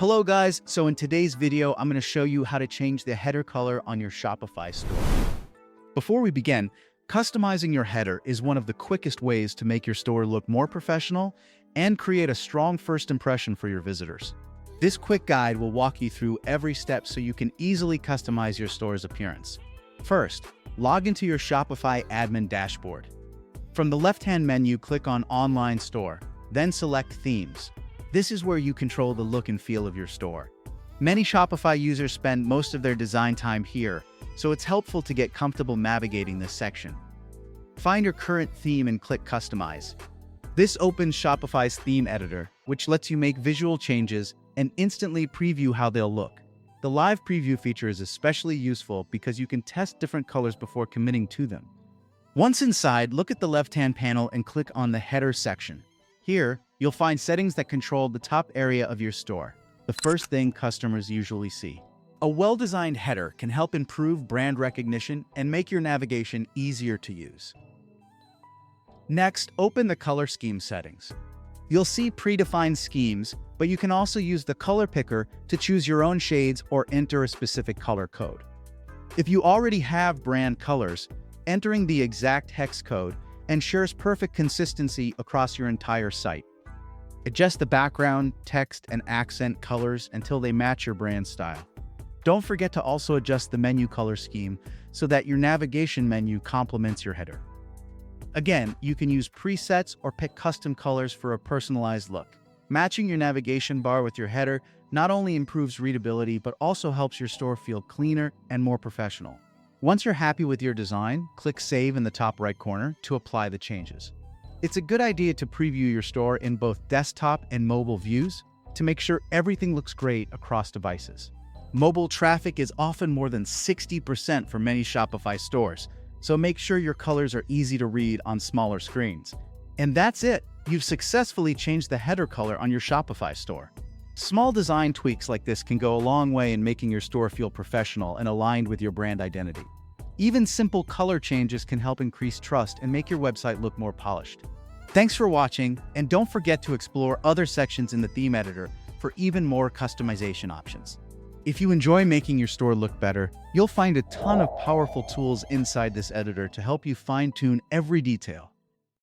Hello guys, so in today's video, I'm going to show you how to change the header color on your Shopify store. Before we begin, customizing your header is one of the quickest ways to make your store look more professional and create a strong first impression for your visitors. This quick guide will walk you through every step so you can easily customize your store's appearance. First, log into your Shopify admin dashboard. From the left-hand menu, click on Online Store, then select Themes. This is where you control the look and feel of your store. Many Shopify users spend most of their design time here, so it's helpful to get comfortable navigating this section. Find your current theme and click Customize. This opens Shopify's theme editor, which lets you make visual changes and instantly preview how they'll look. The live preview feature is especially useful because you can test different colors before committing to them. Once inside, look at the left-hand panel and click on the Header section. Here, you'll find settings that control the top area of your store, the first thing customers usually see. A well-designed header can help improve brand recognition and make your navigation easier to use. Next, open the color scheme settings. You'll see predefined schemes, but you can also use the color picker to choose your own shades or enter a specific color code. If you already have brand colors, entering the exact hex code ensures perfect consistency across your entire site. Adjust the background, text, and accent colors until they match your brand style. Don't forget to also adjust the menu color scheme so that your navigation menu complements your header. Again, you can use presets or pick custom colors for a personalized look. Matching your navigation bar with your header not only improves readability but also helps your store feel cleaner and more professional. Once you're happy with your design, click Save in the top right corner to apply the changes. It's a good idea to preview your store in both desktop and mobile views to make sure everything looks great across devices. Mobile traffic is often more than 60% for many Shopify stores, so make sure your colors are easy to read on smaller screens. And that's it! You've successfully changed the header color on your Shopify store. Small design tweaks like this can go a long way in making your store feel professional and aligned with your brand identity. Even simple color changes can help increase trust and make your website look more polished. Thanks for watching, and don't forget to explore other sections in the theme editor for even more customization options. If you enjoy making your store look better, you'll find a ton of powerful tools inside this editor to help you fine-tune every detail.